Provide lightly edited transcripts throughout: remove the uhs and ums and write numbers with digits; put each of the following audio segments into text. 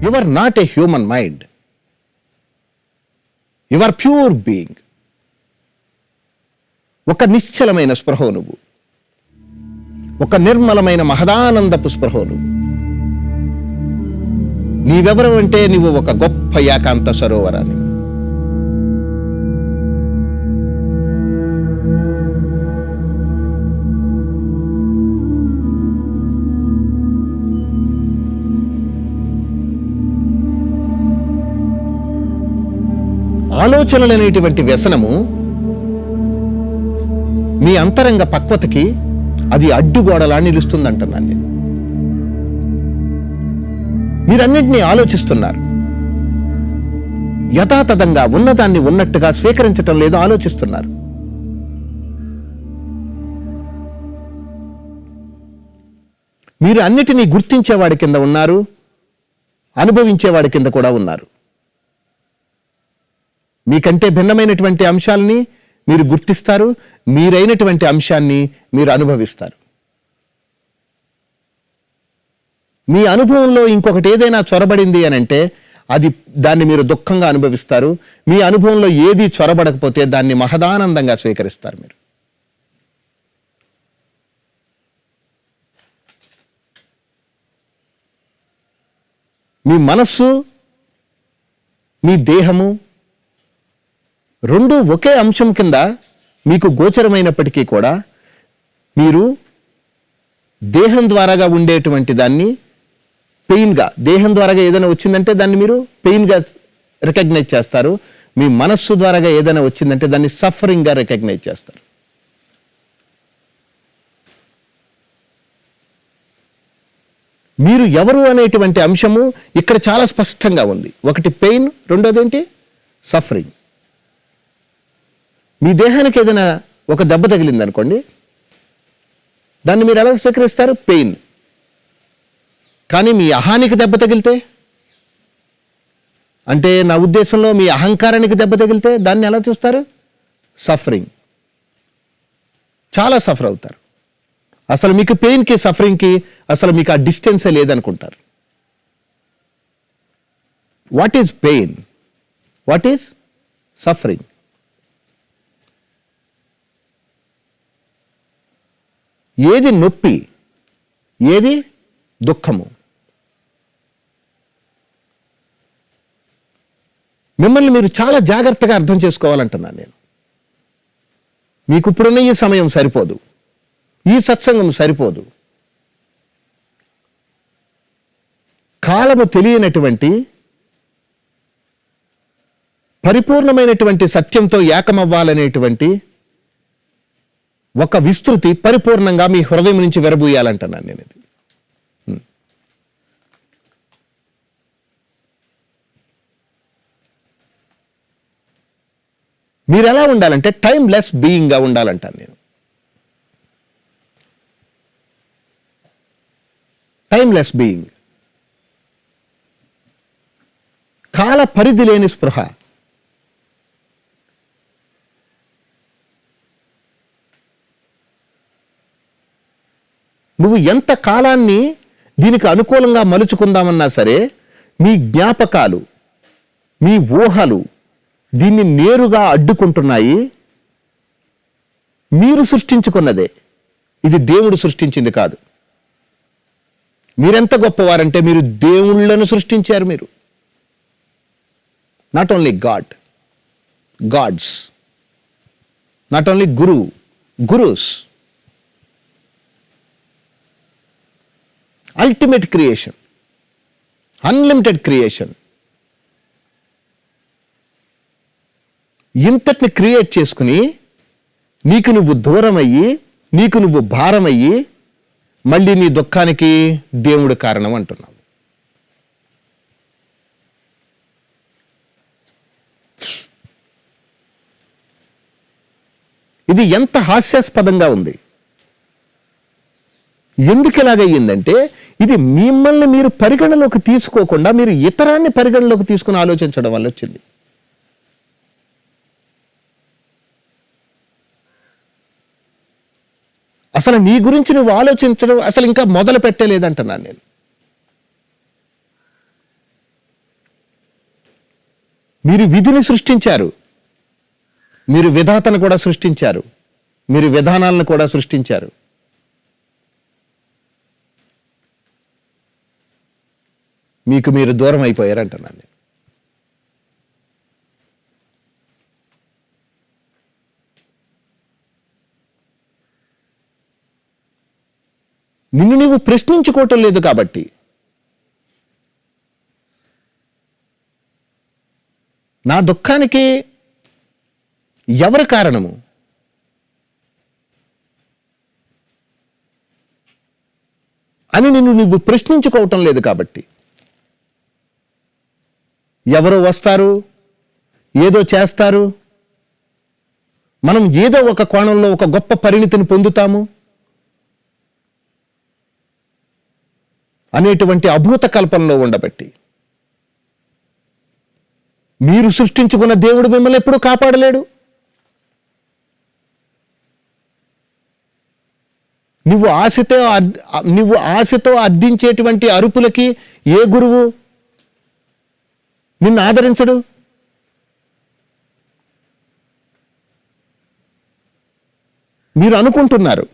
You are not a human mind, you are pure being. ఒక నిశ్చలమైన స్పృహ నువ్వు, ఒక నిర్మలమైన మహదానందపు స్పృహ నువ్వు. నీవెవరు అంటే నువ్వు ఒక గొప్ప ఏకాంత సరోవరాన్ని. ఆలోచనలు అనేటువంటి వ్యసనము మీ అంతరంగ పక్వతకి అది అడ్డుగోడలా నిలుస్తుందంటున్నాను నేను. మీరన్నింటినీ ఆలోచిస్తున్నారు, యథాతథంగా ఉన్నదాన్ని ఉన్నట్టుగా స్వీకరించటం లేదు, ఆలోచిస్తున్నారు. మీరు అన్నిటినీ గుర్తించేవాడి కింద ఉన్నారు, అనుభవించేవాడి కింద కూడా ఉన్నారు. మీకంటే భిన్నమైనటువంటి అంశాలని మీరు గుర్తిస్తారు, మీరైనటువంటి అంశాన్ని మీరు అనుభవిస్తారు. మీ అనుభవంలో ఇంకొకటి ఏదైనా చొరబడింది అని అంటే దాన్ని మీరు దుఃఖంగా అనుభవిస్తారు. మీ అనుభవంలో ఏది చొరబడకపోతే దాన్ని మహదానందంగా స్వీకరిస్తారు. మీరు మీ మనస్సు, మీ దేహము రెండు ఒకే అంశం కింద మీకు గోచరమైనప్పటికీ కూడా మీరు దేహం ద్వారాగా ఉండేటువంటి దాన్ని పెయిన్గా, దేహం ద్వారాగా ఏదైనా వచ్చిందంటే దాన్ని మీరు పెయిన్గా రికగ్నైజ్ చేస్తారు. మీ మనస్సు ద్వారాగా ఏదైనా వచ్చిందంటే దాన్ని సఫరింగ్గా రికగ్నైజ్ చేస్తారు. మీరు ఎవరు అనేటువంటి అంశము ఇక్కడ చాలా స్పష్టంగా ఉంది. ఒకటి పెయిన్, రెండోది ఏంటి? సఫరింగ్. మీ దేహానికి ఏదైనా ఒక దెబ్బ తగిలింది అనుకోండి, దాన్ని మీరు ఎలా స్వీకరిస్తారు? పెయిన్. కానీ మీ అహానికి దెబ్బ తగిలితే, అంటే నా ఉద్దేశంలో మీ అహంకారానికి దెబ్బ తగిలితే దాన్ని ఎలా చూస్తారు? సఫరింగ్. చాలా సఫర్ అవుతారు. అసలు మీకు పెయిన్కి సఫరింగ్కి అసలు మీకు ఆ డిస్టెన్సే లేదనుకుంటారు. What is pain? What is suffering? ఏది నొప్పి, ఏది దుఃఖము? మిమ్మల్ని మీరు చాలా జాగ్రత్తగా అర్థం చేసుకోవాలంటున్నాను నేను. మీకు ఇప్పుడున్న ఈ సమయం సరిపోదు, ఈ సత్సంగం సరిపోదు. కాలము తెలియనటువంటి పరిపూర్ణమైనటువంటి సత్యంతో ఏకమవ్వాలనేటువంటి ఒక విస్తృతి పరిపూర్ణంగా మీ హృదయం నుంచి విరబూయాలంటున్నాను నేను. ఇది మీరు ఎలా ఉండాలంటే టైమ్లెస్ బీయింగ్గా ఉండాలంటాను నేను. టైమ్లెస్ బీయింగ్, కాల పరిధి లేని స్పృహ. నువ్వు ఎంత కాలాన్ని దీనికి అనుకూలంగా మలుచుకుందామన్నా సరే, మీ జ్ఞాపకాలు, మీ ఊహలు దీన్ని నేరుగా అడ్డుకుంటున్నాయి. మీరు సృష్టించుకున్నదే, ఇది దేవుడు సృష్టించింది కాదు. మీరెంత గొప్పవారంటే మీరు దేవుళ్ళను సృష్టించారు. మీరు not only gods, not only gurus, ultimate creation, unlimited creation. ఇంతటిని క్రియేట్ చేసుకుని నీకు నువ్వు దూరమయ్యి, నీకు నువ్వు భారమయ్యి, మళ్ళీ నీ దుఃఖానికి దేవుడు కారణం అంటున్నావు. ఇది ఎంత హాస్యాస్పదంగా ఉంది. ఎందుకు ఎలాగయ్యిందంటే, ఇది మిమ్మల్ని మీరు పరిగణలోకి తీసుకోకుండా మీరు ఇతరాన్ని పరిగణలోకి తీసుకుని ఆలోచించడం వల్ల వచ్చింది. అసలు నీ గురించి నువ్వు ఆలోచించడం అసలు ఇంకా మొదలు పెట్టలేదంటున్నాను నేను. మీరు విధిని సృష్టించారు, మీరు విధాతను కూడా సృష్టించారు, మీరు విధానాలను కూడా సృష్టించారు. మీకు మీరు దూరం అయిపోయారంటున్నాను నేను. నిన్ను నీవు ప్రశ్నించుకోవటం లేదు కాబట్టి, నా దుఃఖానికి ఎవరు కారణము? అని నిన్ను నువ్వు ప్రశ్నించుకోవటం లేదు కాబట్టి, ఎవరో వస్తారు, ఏదో చేస్తారు, మనం ఏదో ఒక కోణంలో ఒక గొప్ప పరిణితిని పొందుతాము అనేటువంటి అభూత కల్పనలో ఉండబట్టి, మీరు సృష్టించుకున్న దేవుడు మిమ్మల్ని ఎప్పుడూ కాపాడలేడు. నువ్వు ఆశతో అర్థించేటువంటి అరుపులకి ఏ గురువు నిన్ను ఆదరించడు. మీరు అనుకుంటున్నారు,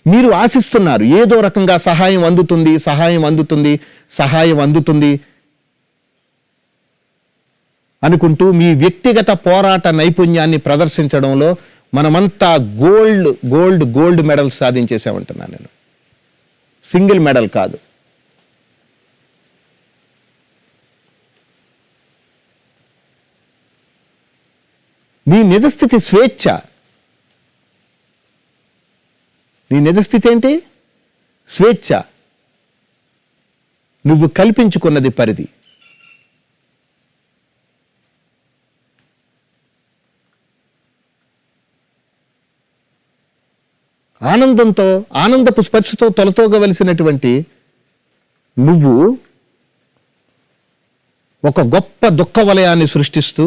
మీరు ఆశిస్తున్నారు, ఏదో రకంగా సహాయం అందుతుంది అనుకుంటూ మీ వ్యక్తిగత పోరాట నైపుణ్యాన్ని ప్రదర్శించడంలో మనమంతా గోల్డ్ మెడల్ సాధించేసామంటున్నాను నేను. సింగిల్ మెడల్ కాదు. నీ నిజస్థితి స్వేచ్ఛ. నీ నిజస్థితి ఏంటి? స్వేచ్ఛ. నువ్వు కల్పించుకున్నది పరిధి. ఆనందపు స్పర్శతో తొలతోగవలసినటువంటి నువ్వు ఒక గొప్ప దుఃఖ వలయాన్ని సృష్టిస్తూ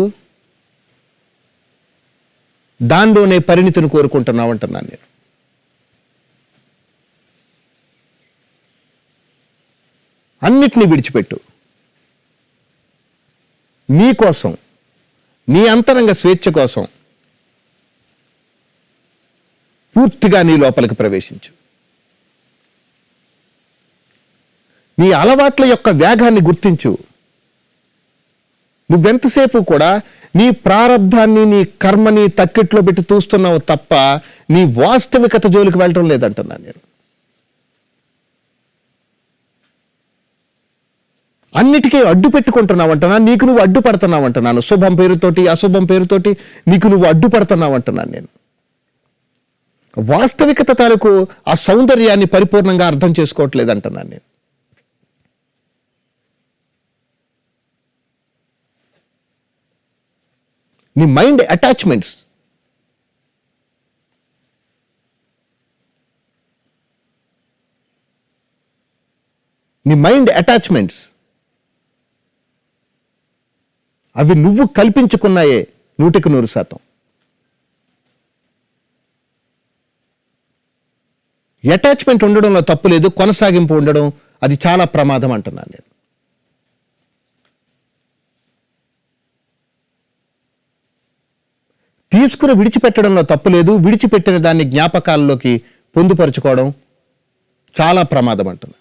దానిలోనే పరిణితిని కోరుకుంటున్నావు అంటున్నాను నేను. అన్నిటినీ విడిచిపెట్టు. నీ కోసం, నీ అంతరంగ స్వేచ్ఛ కోసం పూర్తిగా నీ లోపలికి ప్రవేశించు. నీ అలవాట్ల యొక్క వేగాన్ని గుర్తించు. నువ్వెంతసేపు కూడా నీ ప్రారబ్ధాన్ని, నీ కర్మని తక్కిట్లో పెట్టి చూస్తున్నావు తప్ప నీ వాస్తవికత జోలికి వెళ్ళటం లేదంటున్నాను నేను. అన్నిటికీ అడ్డు పెట్టుకుంటున్నావు అంటున్నా, నీకు నువ్వు అడ్డుపడుతున్నావు అంటున్నాను. శుభం పేరుతోటి, అశుభం పేరుతోటి నీకు నువ్వు అడ్డుపడుతున్నావు అంటున్నాను నేను. వాస్తవికత తాలూకు ఆ సౌందర్యాన్ని పరిపూర్ణంగా అర్థం చేసుకోవట్లేదు అంటున్నాను నేను. నీ మైండ్ అటాచ్మెంట్స్, అవి నువ్వు కల్పించుకున్నాయే 100%. అటాచ్మెంట్ ఉండడంలో తప్పు లేదు, కొనసాగింపు ఉండడం అది చాలా ప్రమాదం అంటున్నాను నేను. తీసుకుని విడిచిపెట్టడంలో తప్పు లేదు, విడిచిపెట్టిన దాన్ని జ్ఞాపకాల్లోకి పొందుపరుచుకోవడం చాలా ప్రమాదం అంటున్నా.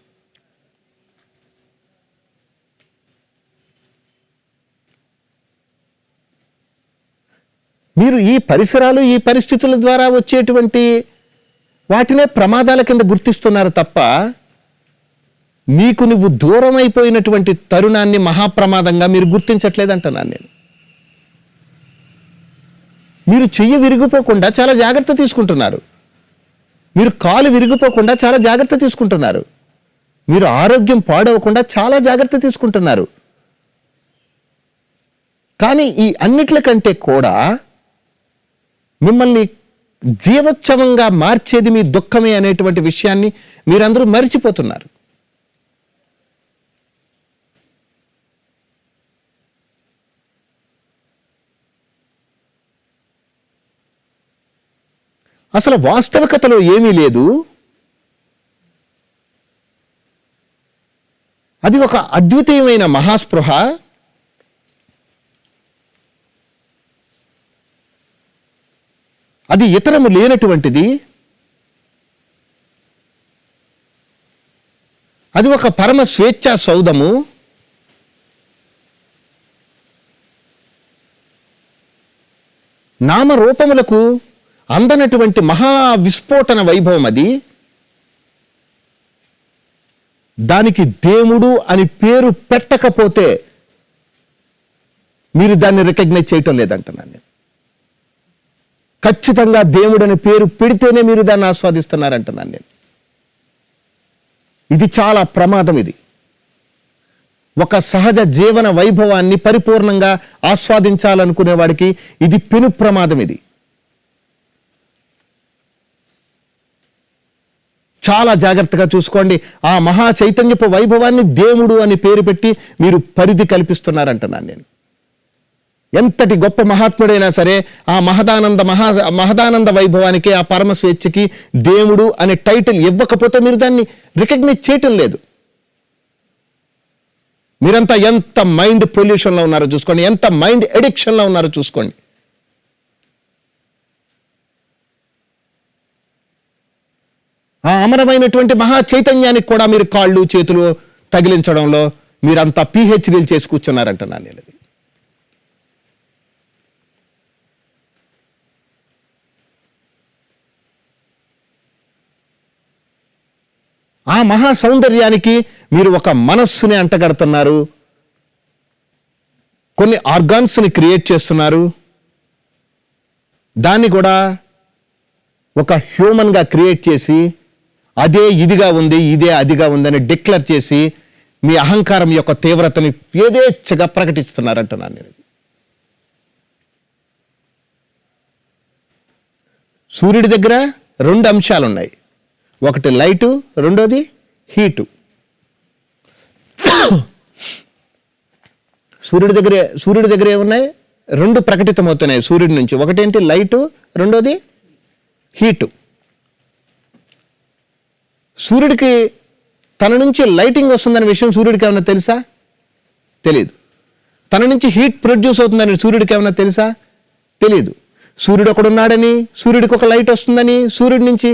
మీరు ఈ పరిసరాలు, ఈ పరిస్థితుల ద్వారా వచ్చేటువంటి వాటినే ప్రమాదాల కింద గుర్తిస్తున్నారు తప్ప నీకు నువ్వు దూరం అయిపోయినటువంటి తరుణాన్ని మహాప్రమాదంగా మీరు గుర్తించట్లేదంటున్నాను నేను. మీరు చెయ్యి విరిగిపోకుండా చాలా జాగ్రత్త తీసుకుంటున్నారు, మీరు కాలు విరిగిపోకుండా చాలా జాగ్రత్త తీసుకుంటున్నారు, మీరు ఆరోగ్యం పాడవకుండా చాలా జాగ్రత్త తీసుకుంటున్నారు. కానీ ఈ అన్నిట్లకంటే కూడా మిమ్మల్ని జీవోత్సవంగా మార్చేది మీ దుఃఖమే అనేటువంటి విషయాన్ని మీరందరూ మరిచిపోతున్నారు. అసలు వాస్తవికతలో ఏమీ లేదు. అది ఒక అద్వితీయమైన మహాస్పృహ, అది ఇతరము లేనటువంటిది. అది ఒక పరమ స్వేచ్ఛా సౌధము. నామరూపములకు అందనటువంటి మహా విస్ఫోటన వైభవం అది. దానికి దేవుడు అని పేరు పెట్టకపోతే మీరు దాన్ని రికగ్నైజ్ చేయటం లేదంటున్నాను నేను. ఖచ్చితంగా దేవుడు అని పేరు పెడితేనే మీరు దాన్ని ఆస్వాదిస్తున్నారంటున్నాను నేను. ఇది చాలా ప్రమాదం. ఇది ఒక సహజ జీవన వైభవాన్ని పరిపూర్ణంగా ఆస్వాదించాలనుకునే వాడికి ఇది పెను ప్రమాదం. ఇది చాలా జాగ్రత్తగా చూసుకోండి. ఆ మహా చైతన్యపు వైభవాన్ని దేవుడు అని పేరు పెట్టి మీరు పరిధి కల్పిస్తున్నారంటున్నాను నేను. ఎంతటి గొప్ప మహాత్ముడైనా సరే ఆ మహదానంద వైభవానికి, ఆ పరమ స్వేచ్ఛకి దేవుడు అనే టైటిల్ ఇవ్వకపోతే మీరు దాన్ని రికగ్నైజ్ చేయటం లేదు. మీరంతా ఎంత మైండ్ పొల్యూషన్లో ఉన్నారో చూసుకోండి, ఎంత మైండ్ ఎడిక్షన్లో ఉన్నారో చూసుకోండి. ఆ అమరమైనటువంటి మహా చైతన్యానికి కూడా మీరు కాళ్ళు చేతులు తగిలించడంలో మీరంతా పిహెచ్డీలు చేసి కూర్చున్నారంటున్నాను నేను. ఆ మహా సౌందర్యానికి మీరు ఒక మనస్సుని అంటగడుతున్నారు, కొన్ని ఆర్గాన్స్ని క్రియేట్ చేస్తున్నారు, దాన్ని కూడా ఒక హ్యూమన్గా క్రియేట్ చేసి అదే ఇదిగా ఉంది, ఇదే అదిగా ఉందని డిక్లేర్ చేసి మీ అహంకారం యొక్క తీవ్రతని యథేచ్ఛగా ప్రకటిస్తున్నారంటున్నాను నేను. సూర్యుడి దగ్గర 2 అంశాలు ఉన్నాయి. ఒకటి లైటు, రెండోది హీటు. సూర్యుడి దగ్గర ఏమున్నాయి? 2 ప్రకటితమవుతున్నాయి సూర్యుడి నుంచి. ఒకటేంటి? లైటు, రెండోది హీటు. సూర్యుడికి తన నుంచి లైటింగ్ వస్తుందనే విషయం సూర్యుడికి ఏమన్నా తెలుసా? తెలియదు. తన నుంచి హీట్ ప్రొడ్యూస్ అవుతుందని సూర్యుడికి ఏమన్నా తెలుసా? తెలియదు. సూర్యుడు ఒకడున్నాడని, సూర్యుడికి ఒక లైట్ వస్తుందని, సూర్యుడి నుంచి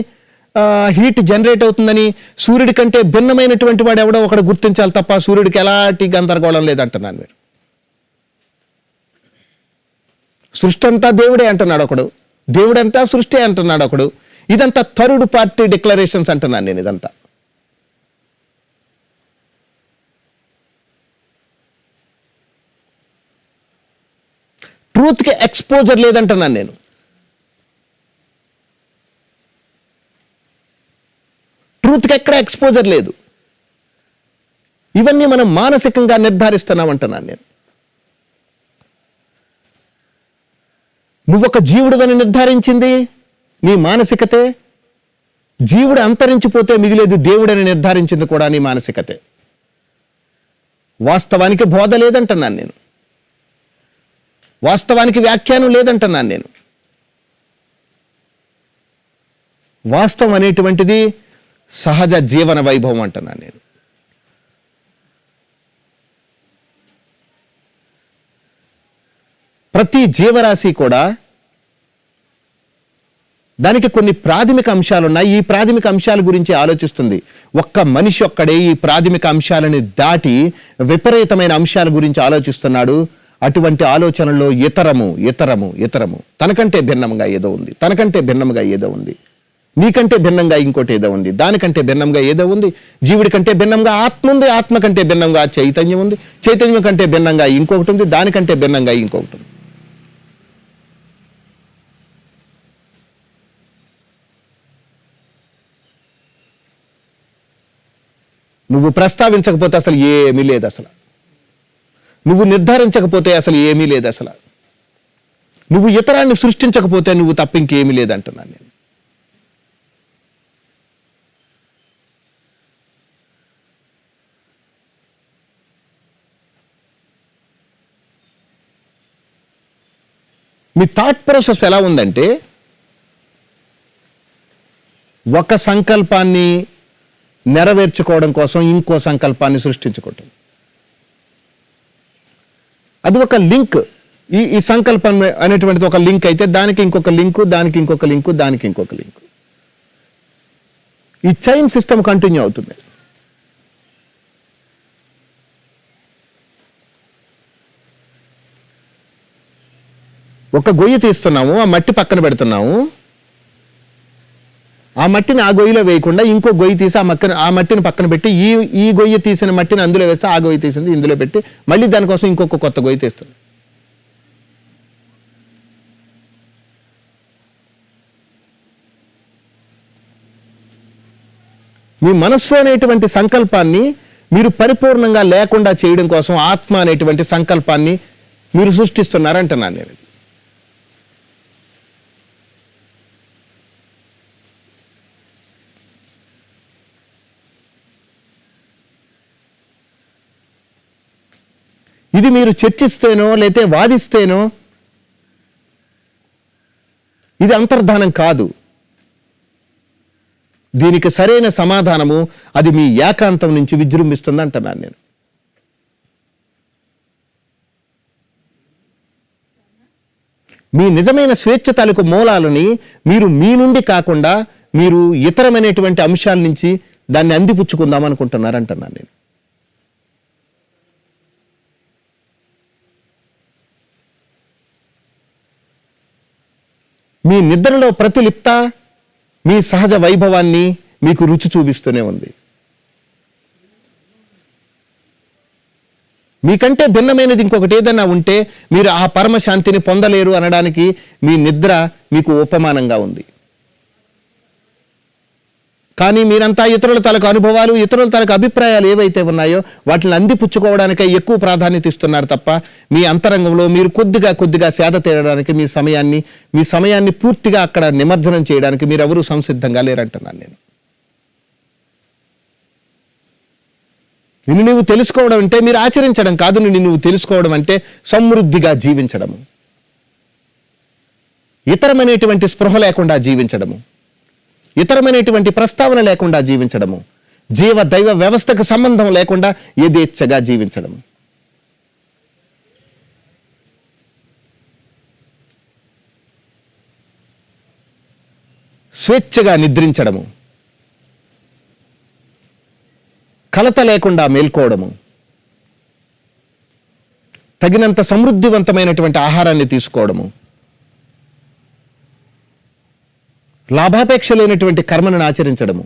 హీట్ జనరేట్ అవుతుందని, సూర్యుడి కంటే భిన్నమైనటువంటి వాడు ఎవడో ఒకడు గుర్తించాలి తప్ప సూర్యుడికి ఎలాంటి గందరగోళం లేదంటున్నాను మీరు. సృష్టి అంతా దేవుడే అంటున్నాడు ఒకడు, దేవుడంతా సృష్టి అంటున్నాడు ఒకడు. ఇదంతా థర్డ్ పార్టీ డిక్లరేషన్స్ అంటున్నాను నేను. ఇదంతా ట్రూత్కి ఎక్స్పోజర్ లేదంటున్నాను నేను. ట్రూత్కి ఎక్కడ ఎక్స్పోజర్ లేదు. ఇవన్నీ మనం మానసికంగా నిర్ధారిస్తున్నామంటున్నాను నేను. నువ్వొక జీవుడు అని నిర్ధారించింది నీ మానసికతే. జీవుడు అంతరించిపోతే మిగిలేదు దేవుడని నిర్ధారించింది కూడా నీ మానసికతే. వాస్తవానికి బోధ లేదంటున్నాను నేను. వాస్తవానికి వ్యాఖ్యానం లేదంటున్నాను నేను. వాస్తవం అనేటువంటిది సహజ జీవన వైభవం అంటున్నాను నేను. ప్రతి జీవరాశి కూడా దానికి కొన్ని ప్రాథమిక అంశాలు ఉన్నాయి. ఈ ప్రాథమిక అంశాల గురించి ఆలోచిస్తుంది. ఒక్క మనిషి ఒక్కడే ఈ ప్రాథమిక అంశాలని దాటి విపరీతమైన అంశాల గురించి ఆలోచిస్తున్నాడు. అటువంటి ఆలోచనలో ఇతరము తనకంటే భిన్నంగా ఏదో ఉంది, తనకంటే భిన్నంగా ఏదో ఉంది, నీకంటే భిన్నంగా ఇంకోటి ఏదో ఉంది, దానికంటే భిన్నంగా ఏదో ఉంది. జీవుడి కంటే భిన్నంగా ఆత్మ ఉంది, ఆత్మ కంటే భిన్నంగా చైతన్యం ఉంది, చైతన్యం కంటే భిన్నంగా ఇంకొకటి ఉంది, దానికంటే భిన్నంగా ఇంకొకటి ఉంది. నువ్వు ప్రస్తావించకపోతే అసలు ఏమీ లేదు. అసలు నువ్వు నిర్ధారించకపోతే అసలు ఏమీ లేదు. అసలు నువ్వు ఇతరాన్ని సృష్టించకపోతే నువ్వు తప్ప ఇంకేమీ లేదంటున్నాను నేను. మీ థాట్ ప్రాసెస్ ఎలా ఉందంటే, ఒక సంకల్పాన్ని నెరవేర్చుకోవడం కోసం ఇంకో సంకల్పాన్ని సృష్టించుకోవటం. అది ఒక లింక్. ఈ సంకల్పం అనేటువంటిది ఒక లింక్ అయితే దానికి ఇంకొక లింకు, దానికి ఇంకొక లింకు, దానికి ఇంకొక లింకు, ఈ చైన్ సిస్టమ్ కంటిన్యూ అవుతుంది. ఒక గొయ్యి తీస్తున్నాము, ఆ మట్టి పక్కన పెడుతున్నాము, ఆ మట్టిని ఆ గొయ్యిలో వేయకుండా ఇంకో గొయ్యి తీసి ఆ మట్టిని పక్కన పెట్టి ఈ గొయ్యి తీసిన మట్టిని అందులో వేస్తే ఆ గొయ్యి తీసింది ఇందులో పెట్టి మళ్ళీ దానికోసం ఇంకొక కొత్త గొయ్యి తీస్తుంది. మీ మనస్సు అనేటువంటి సంకల్పాన్ని మీరు పరిపూర్ణంగా లేకుండా చేయడం కోసం ఆత్మ అనేటువంటి సంకల్పాన్ని మీరు సృష్టిస్తున్నారంటున్నాను నేను. ఇది మీరు చర్చిస్తేనో లేతే వాదిస్తేనో ఇది అంతర్ధానం కాదు. దీనికి సరైన సమాధానము అది మీ ఏకాంతం నుంచి విజృంభిస్తుంది అంటున్నాను నేను. మీ నిజమైన స్వేచ్ఛ తాలూకు మూలాలని మీరు మీ నుండి కాకుండా మీరు ఇతరమైనటువంటి అంశాల నుంచి దాన్ని అందిపుచ్చుకుందాం అనుకుంటున్నారంటున్నాను నేను. మీ నిద్రలో ప్రతిలిప్త మీ సహజ వైభవాన్ని మీకు రుచి చూపిస్తూనే ఉంది. మీకంటే భిన్నమైనది ఇంకొకటి ఏదైనా ఉంటే మీరు ఆ పరమశాంతిని పొందలేరు అనడానికి మీ నిద్ర మీకు ఉపమానంగా ఉంది. కానీ మీరంతా ఇతరుల తలకు అనుభవాలు, ఇతరుల తలకు అభిప్రాయాలు ఏవైతే ఉన్నాయో వాటిని అందిపుచ్చుకోవడానికే ఎక్కువ ప్రాధాన్యత ఇస్తున్నారు తప్ప మీ అంతరంగంలో మీరు కొద్దిగా సేద తీరడానికి మీ సమయాన్ని పూర్తిగా అక్కడ నిమజ్జనం చేయడానికి మీరు ఎవరూ సంసిద్ధంగా లేరంటున్నాను నేను. నిన్ను నువ్వు తెలుసుకోవడం అంటే మీరు ఆచరించడం కాదు, నిన్ను నువ్వు తెలుసుకోవడం అంటే సమృద్ధిగా జీవించడము, ఇతరమైనటువంటి స్పృహ లేకుండా జీవించడము, ఇతరమైనటువంటి ప్రస్తావన లేకుండా జీవించడము, జీవ దైవ వ్యవస్థకు సంబంధం లేకుండా యథేచ్ఛగా జీవించడము. స్వేచ్ఛగా నిద్రించడము, కలత లేకుండా మేల్కోవడము, తగినంత సమృద్ధివంతమైనటువంటి ఆహారాన్ని తీసుకోవడము, లాభాపేక్ష లేనటువంటి కర్మను ఆచరించడము,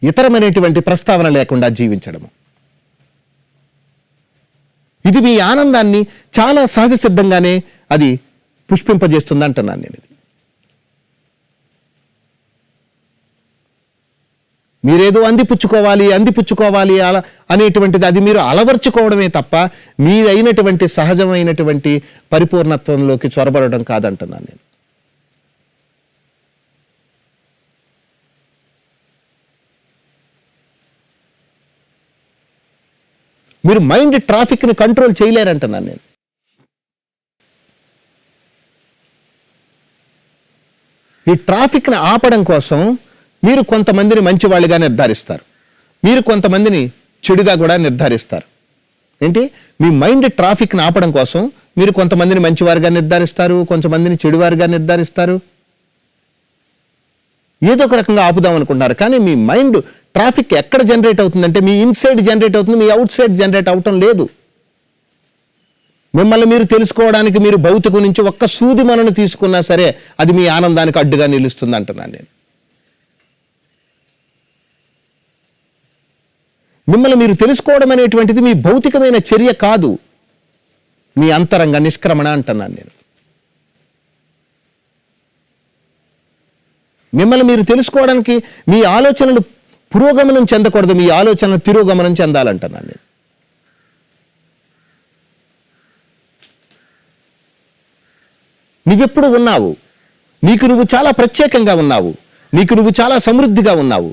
ఇతరమైనటువంటి ప్రస్తావన లేకుండా జీవించడము. ఇది మీ ఆనందాన్ని చాలా సహజ సిద్ధంగానే అది పుష్పింపజేస్తుంది అంటున్నాను నేను. ఇది మీరేదో అందిపుచ్చుకోవాలి అనేటువంటిది అది మీరు అలవర్చుకోవడమే తప్ప మీరైనటువంటి సహజమైనటువంటి పరిపూర్ణత్వంలోకి చొరబడడం కాదంటున్నాను నేను. మీరు మైండ్ ట్రాఫిక్ని కంట్రోల్ చేయలేరంటున్నాను నేను. ఈ ట్రాఫిక్ని ఆపడం కోసం మీరు కొంతమందిని మంచివాళ్ళుగా నిర్ధారిస్తారు, మీరు కొంతమందిని చెడుగా కూడా నిర్ధారిస్తారు. ఏంటి, మీ మైండ్ ట్రాఫిక్ని ఆపడం కోసం మీరు కొంతమందిని మంచివారుగా నిర్ధారిస్తారు, కొంతమందిని చెడువారుగా నిర్ధారిస్తారు, ఏదో ఒక రకంగా ఆపుదాం అనుకుంటున్నారు. కానీ మీ మైండ్ ట్రాఫిక్ ఎక్కడ జనరేట్ అవుతుందంటే మీ ఇన్సైడ్ జనరేట్ అవుతుంది, మీ అవుట్ సైడ్ జనరేట్ అవటం లేదు. మిమ్మల్ని మీరు తెలుసుకోవడానికి మీరు భౌతికం నుంచి ఒక్క సూది మనను తీసుకున్నా సరే అది మీ ఆనందానికి అడ్డుగా నిలుస్తుంది అంటున్నాను నేను. మిమ్మల్ని మీరు తెలుసుకోవడం అనేటువంటిది మీ భౌతికమైన చర్య కాదు, మీ అంతరంగ నిష్క్రమణ అంటున్నాను నేను. మిమ్మల్ని మీరు తెలుసుకోవడానికి మీ ఆలోచనలు పురోగమనం చెందకూడదు, మీ ఆలోచనలు తిరోగమనం చెందాలంటున్నాను నేను. నువ్వెప్పుడు ఉన్నావు, నీకు నువ్వు చాలా ప్రత్యేకంగా ఉన్నావు, నీకు నువ్వు చాలా సమృద్ధిగా ఉన్నావు.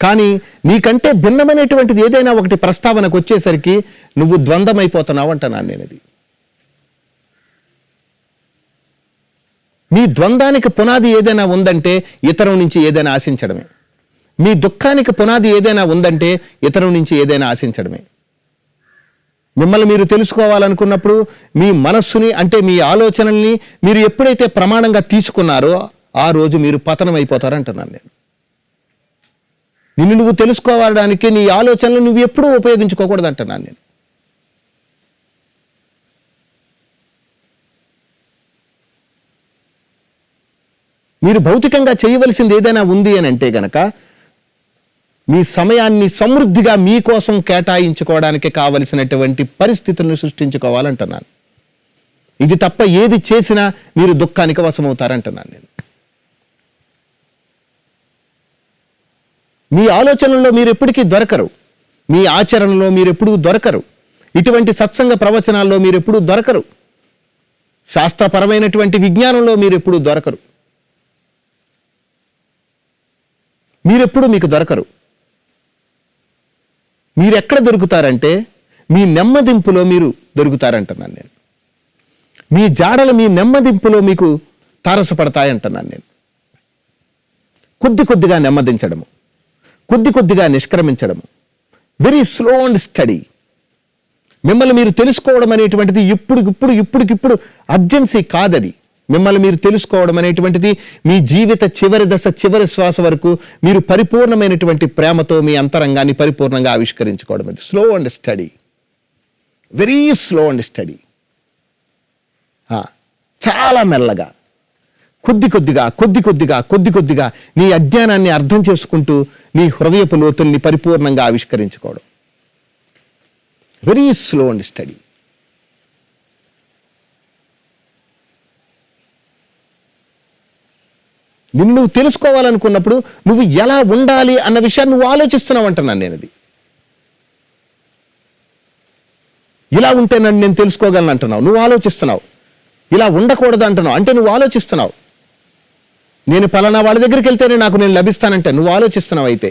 కానీ నీకంటే భిన్నమైనటువంటిది ఏదైనా ఒకటి ప్రస్తావనకు వచ్చేసరికి నువ్వు ద్వంద్వమైపోతున్నావు అంటున్నాను నేను. ఇది మీ ద్వంద్వానికి పునాది ఏదైనా ఉందంటే ఇతరం నుంచి ఏదైనా ఆశించడమే. మీ దుఃఖానికి పునాది ఏదైనా ఉందంటే ఇతరం నుంచి ఏదైనా ఆశించడమే. మిమ్మల్ని మీరు తెలుసుకోవాలనుకున్నప్పుడు మీ మనస్సుని, అంటే మీ ఆలోచనల్ని మీరు ఎప్పుడైతే ప్రమాణంగా తీసుకున్నారో ఆ రోజు మీరు పతనం అయిపోతారంటున్నాను నేను. నిన్ను నువ్వు తెలుసుకోవడానికి నీ ఆలోచనలు నువ్వు ఎప్పుడూ ఉపయోగించుకోకూడదు అంటున్నాను నేను. మీరు భౌతికంగా చేయవలసింది ఏదైనా ఉంది అని అంటే గనక మీ సమయాన్ని సమృద్ధిగా మీకోసం కేటాయించుకోవడానికి కావలసినటువంటి పరిస్థితులను సృష్టించుకోవాలంటున్నాను. ఇది తప్ప ఏది చేసినా మీరు దుఃఖానికి వశమవుతారంటున్నాను నేను. మీ ఆలోచనల్లో మీరు ఎప్పటికీ దొరకరు, మీ ఆచరణలో మీరు ఎప్పుడూ దొరకరు, ఇటువంటి సత్సంగ ప్రవచనాల్లో మీరు ఎప్పుడూ దొరకరు, శాస్త్రపరమైనటువంటి విజ్ఞానంలో మీరు ఎప్పుడూ దొరకరు, మీరెప్పుడు మీకు దొరకరు. మీరు ఎక్కడ దొరుకుతారంటే మీ నెమ్మదింపులో మీరు దొరుకుతారంటున్నాను నేను. మీ జాడలు మీ నెమ్మదింపులో మీకు తారసపడతాయంటున్నాను నేను. కొద్ది కొద్దిగా నెమ్మదించడము, కొద్ది కొద్దిగా నిష్క్రమించడము, వెరీ స్లో అండ్ స్టడీ. మిమ్మల్ని మీరు తెలుసుకోవడం అనేటువంటిది ఇప్పుడికిప్పుడు అర్జెన్సీ కాదది. మిమ్మల్ని మీరు తెలుసుకోవడం అనేటువంటిది మీ జీవిత చివరి దశ, చివరి శ్వాస వరకు మీరు పరిపూర్ణమైనటువంటి ప్రేమతో మీ అంతరంగాన్ని పరిపూర్ణంగా ఆవిష్కరించుకోవడం. అది slow and study, very slow and study. చాలా మెల్లగా, కొద్ది కొద్దిగా నీ అజ్ఞానాన్ని అర్థం చేసుకుంటూ నీ హృదయపు లోతుల్ని పరిపూర్ణంగా ఆవిష్కరించుకోవడం. Very slow and steady. నిన్ను నువ్వు తెలుసుకోవాలనుకున్నప్పుడు నువ్వు ఎలా ఉండాలి అన్న విషయాన్ని నువ్వు ఆలోచిస్తున్నావు అంటున్నాను నేను. అది ఇలా ఉంటే నన్ను నేను తెలుసుకోగలను అంటున్నావు, నువ్వు ఆలోచిస్తున్నావు. ఇలా ఉండకూడదు అంటున్నావు, అంటే నువ్వు ఆలోచిస్తున్నావు. నేను పలానా వాళ్ళ దగ్గరికి వెళ్తేనే నేను లభిస్తానంటే నువ్వు ఆలోచిస్తున్నావు. అయితే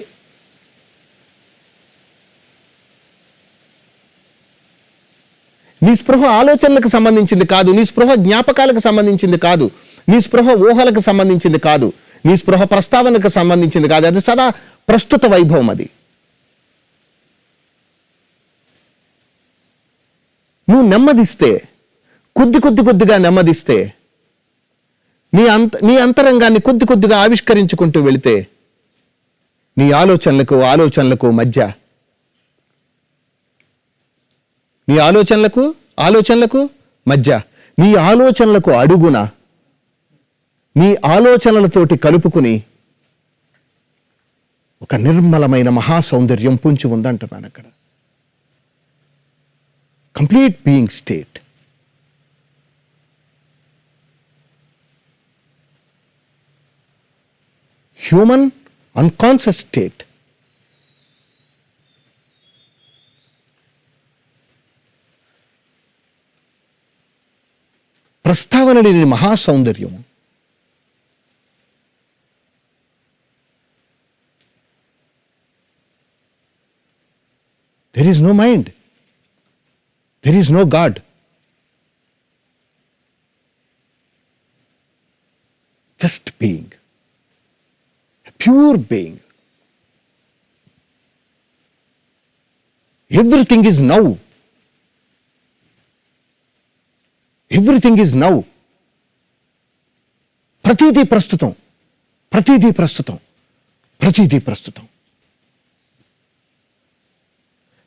నీ స్పృహ ఆలోచనలకు సంబంధించింది కాదు, నీ స్పృహ జ్ఞాపకాలకు సంబంధించింది కాదు, నీ స్పృహ ఊహలకు సంబంధించింది కాదు, నీ స్పృహ ప్రస్తావనకు సంబంధించింది కాదు. అది సదా ప్రస్తుత వైభవం. అది నువ్వు నెమ్మదిస్తే, కొద్దిగా నెమ్మదిస్తే, నీ అంతరంగాన్ని కొద్దిగా ఆవిష్కరించుకుంటూ వెళితే, నీ ఆలోచనలకు మధ్య, నీ ఆలోచనలకు మధ్య, నీ ఆలోచనలకు అడుగున, నీ ఆలోచనలతోటి కలుపుకుని ఒక నిర్మలమైన మహాసౌందర్యం పుంచి ఉందంటున్నాను అక్కడ. Complete being state. Human unconscious state. ప్రస్తావన లేని మహాసౌందర్యము. There is no mind. There is no God. Just being. A pure being. Everything is now. Everything is now. ప్రతిదీ ప్రస్తుతం.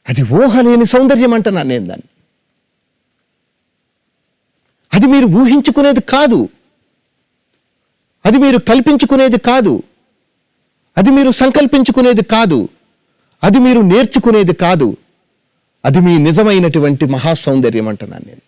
అది ఊహలేని సౌందర్యం అంటున్నాను నేను దాన్ని. అది మీరు ఊహించుకునేది కాదు, అది మీరు కల్పించుకునేది కాదు, అది మీరు సంకల్పించుకునేది కాదు, అది మీరు నేర్చుకునేది కాదు, అది మీ నిజమైనటువంటి మహాసౌందర్యం అంటున్నాను నేను.